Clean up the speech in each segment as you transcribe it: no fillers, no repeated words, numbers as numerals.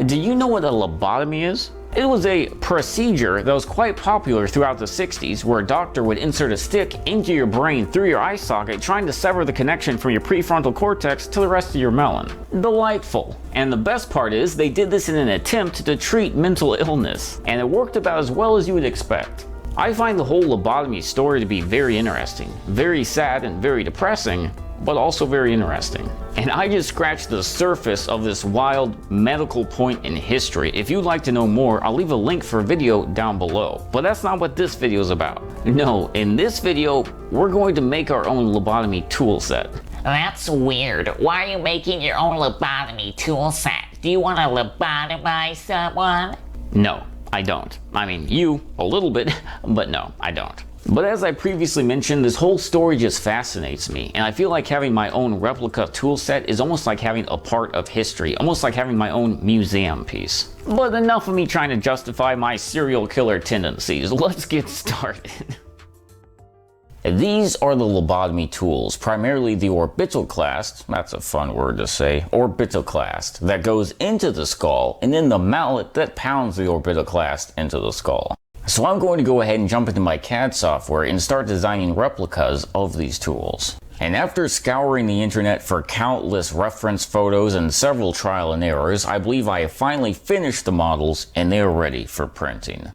Do you know what a lobotomy is? It was a procedure that was quite popular throughout the 60s where a doctor would insert a stick into your brain through your eye socket trying to sever the connection from your prefrontal cortex to the rest of your melon. Delightful. And the best part is they did this in an attempt to treat mental illness, and it worked about as well as you would expect. I find the whole lobotomy story to be very interesting, very sad and very depressing, but also very interesting. And I just scratched the surface of this wild medical point in history. If you'd like to know more, I'll leave a link for a video down below. But that's not what this video is about. No, in this video, we're going to make our own lobotomy tool set. That's weird. Why are you making your own lobotomy tool set? Do you want to lobotomize someone? No, I don't. I mean, you, a little bit, but no, I don't. But as I previously mentioned, this whole story just fascinates me, and I feel like having my own replica tool set is almost like having a part of history, almost like having my own museum piece. But enough of me trying to justify my serial killer tendencies, let's get started. These are the lobotomy tools, primarily the Orbitoclast, that's a fun word to say, Orbitoclast, that goes into the skull, and then the mallet that pounds the Orbitoclast into the skull. So I'm going to go ahead and jump into my CAD software and start designing replicas of these tools. And after scouring the internet for countless reference photos and several trial and errors, I believe I have finally finished the models and they are ready for printing.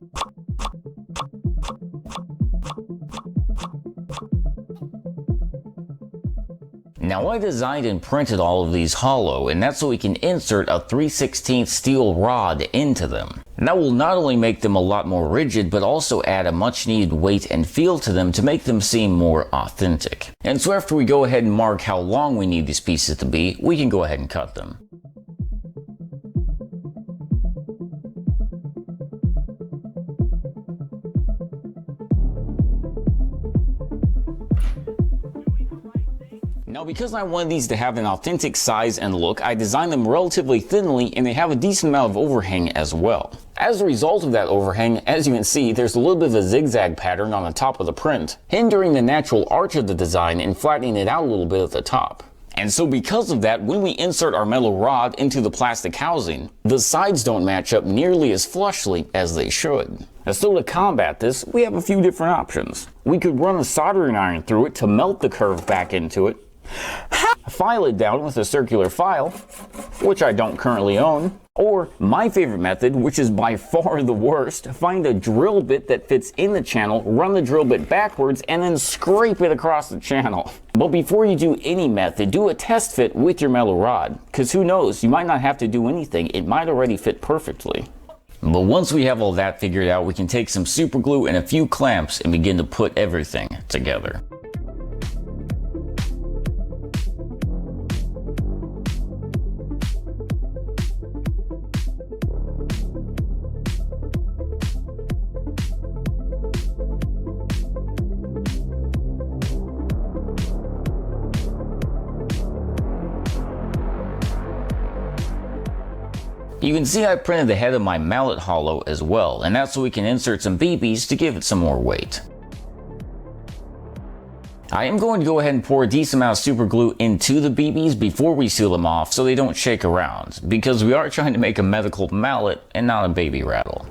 Now I designed and printed all of these hollow, and that's so we can insert a 3/16 steel rod into them. And that will not only make them a lot more rigid, but also add a much needed weight and feel to them to make them seem more authentic. And so after we go ahead and mark how long we need these pieces to be, we can go ahead and cut them. Now because I wanted these to have an authentic size and look, I designed them relatively thinly and they have a decent amount of overhang as well. As a result of that overhang, as you can see, there's a little bit of a zigzag pattern on the top of the print, hindering the natural arch of the design and flattening it out a little bit at the top. And so because of that, when we insert our metal rod into the plastic housing, the sides don't match up nearly as flushly as they should. And so to combat this, we have a few different options. We could run a soldering iron through it to melt the curve back into it, file it down with a circular file, which I don't currently own, or my favorite method, which is by far the worst, find a drill bit that fits in the channel, run the drill bit backwards, and then scrape it across the channel. But before you do any method, do a test fit with your metal rod, because who knows, you might not have to do anything, it might already fit perfectly. But once we have all that figured out, we can take some super glue and a few clamps and begin to put everything together. You can see I printed the head of my mallet hollow as well, and that's so we can insert some BBs to give it some more weight. I am going to go ahead and pour a decent amount of super glue into the BBs before we seal them off so they don't shake around, because we are trying to make a medical mallet and not a baby rattle.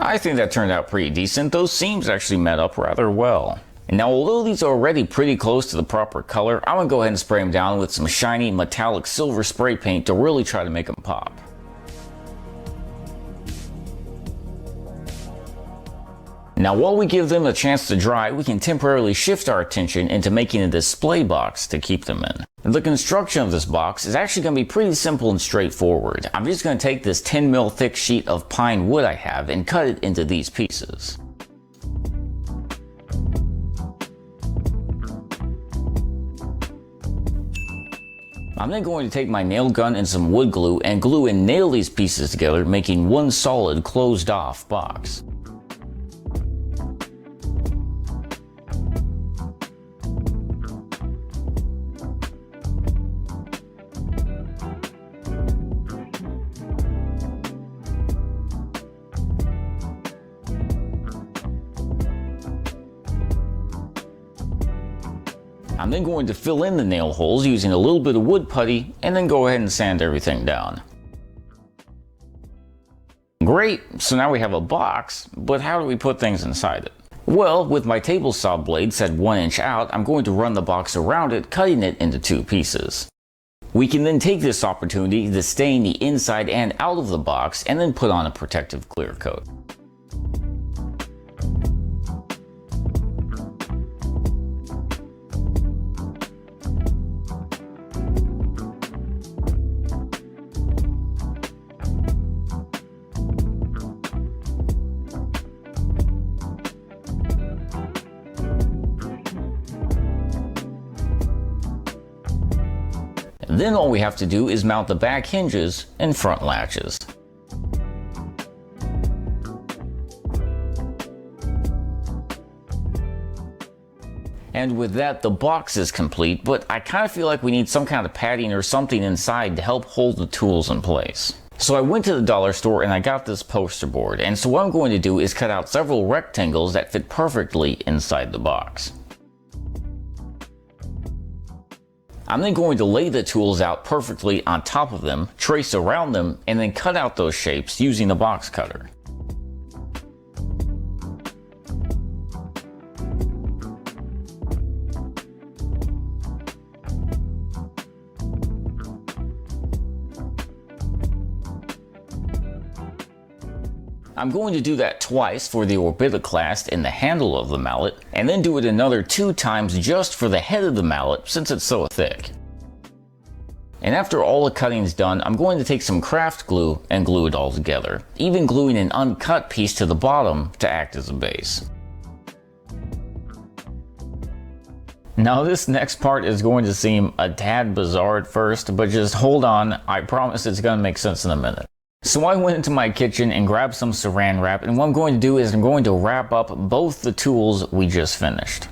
I think that turned out pretty decent. Those seams actually met up rather well. And now although these are already pretty close to the proper color, I'm going to go ahead and spray them down with some shiny metallic silver spray paint to really try to make them pop. Now while we give them a chance to dry, we can temporarily shift our attention into making a display box to keep them in. The construction of this box is actually going to be pretty simple and straightforward. I'm just going to take this 10 mil thick sheet of pine wood I have and cut it into these pieces. I'm then going to take my nail gun and some wood glue and glue and nail these pieces together, making one solid closed off box. I'm then going to fill in the nail holes using a little bit of wood putty and then go ahead and sand everything down. Great, so now we have a box, but how do we put things inside it? Well, with my table saw blade set 1 inch out, I'm going to run the box around it, cutting it into 2 pieces. We can then take this opportunity to stain the inside and out of the box and then put on a protective clear coat. Then all we have to do is mount the back hinges and front latches. And with that, the box is complete, but I kind of feel like we need some kind of padding or something inside to help hold the tools in place. So I went to the dollar store and I got this poster board, and so what I'm going to do is cut out several rectangles that fit perfectly inside the box. I'm then going to lay the tools out perfectly on top of them, trace around them, and then cut out those shapes using the box cutter. I'm going to do that twice for the Orbitoclast and the handle of the mallet, and then do it another 2 times just for the head of the mallet since it's so thick. And after all the cutting is done, I'm going to take some craft glue and glue it all together, even gluing an uncut piece to the bottom to act as a base. Now this next part is going to seem a tad bizarre at first, but just hold on, I promise it's going to make sense in a minute. So I went into my kitchen and grabbed some saran wrap, and what I'm going to do is I'm going to wrap up both the tools we just finished.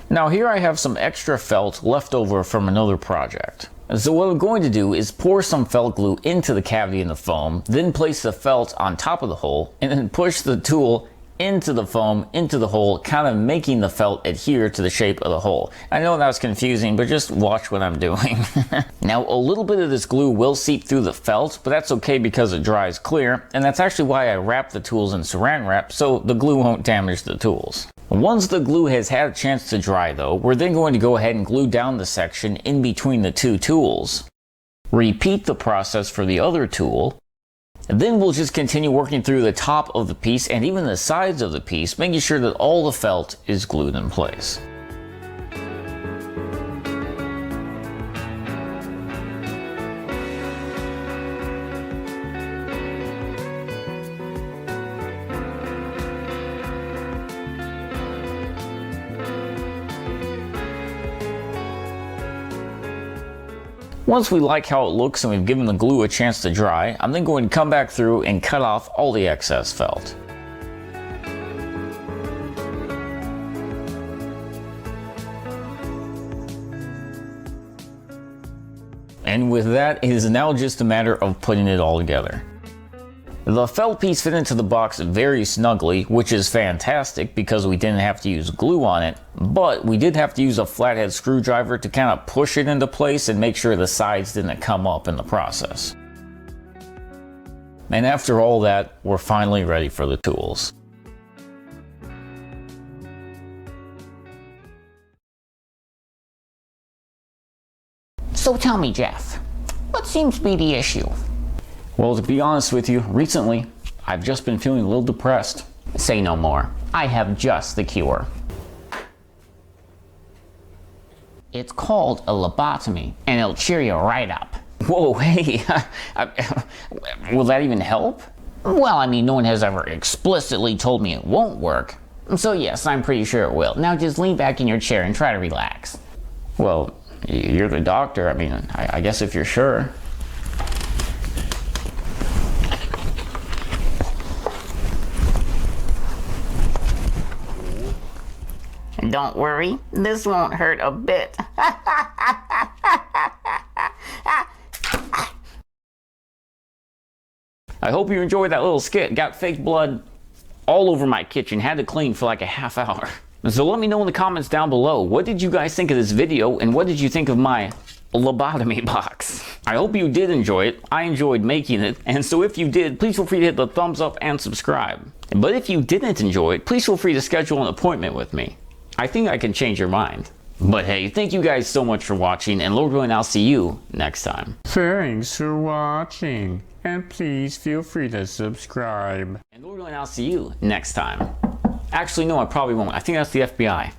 Now here I have some extra felt left over from another project. So what I'm going to do is pour some felt glue into the cavity in the foam, then place the felt on top of the hole, and then push the tool into the foam, into the hole, kind of making the felt adhere to the shape of the hole. I know that was confusing, but just watch what I'm doing. Now, a little bit of this glue will seep through the felt, but that's okay because it dries clear, and that's actually why I wrap the tools in saran wrap, so the glue won't damage the tools. Once the glue has had a chance to dry though, we're then going to go ahead and glue down the section in between the 2 tools. Repeat the process for the other tool, and then we'll just continue working through the top of the piece and even the sides of the piece, making sure that all the felt is glued in place. Once we like how it looks and we've given the glue a chance to dry, I'm then going to come back through and cut off all the excess felt. And with that, it is now just a matter of putting it all together. The felt piece fit into the box very snugly, which is fantastic because we didn't have to use glue on it, but we did have to use a flathead screwdriver to kind of push it into place and make sure the sides didn't come up in the process. And after all that, we're finally ready for the tools. So tell me, Jeff, what seems to be the issue? Well, to be honest with you, recently, I've just been feeling a little depressed. Say no more. I have just the cure. It's called a lobotomy, and it'll cheer you right up. Whoa, hey, will that even help? Well, I mean, no one has ever explicitly told me it won't work. So yes, I'm pretty sure it will. Now just lean back in your chair and try to relax. Well, You're the doctor. I mean, I guess if you're sure. Don't worry, this won't hurt a bit. I hope you enjoyed that little skit. Got fake blood all over my kitchen. Had to clean for like a half hour. So let me know in the comments down below, what did you guys think of this video and what did you think of my lobotomy box? I hope you did enjoy it. I enjoyed making it. And so if you did, please feel free to hit the thumbs up and subscribe. But if you didn't enjoy it, please feel free to schedule an appointment with me. I think I can change your mind. But hey, thank you guys so much for watching, and Lord willing, I'll see you next time. Thanks for watching, and please feel free to subscribe. And Lord willing, I'll see you next time. Actually, no, I probably won't. I think that's the FBI.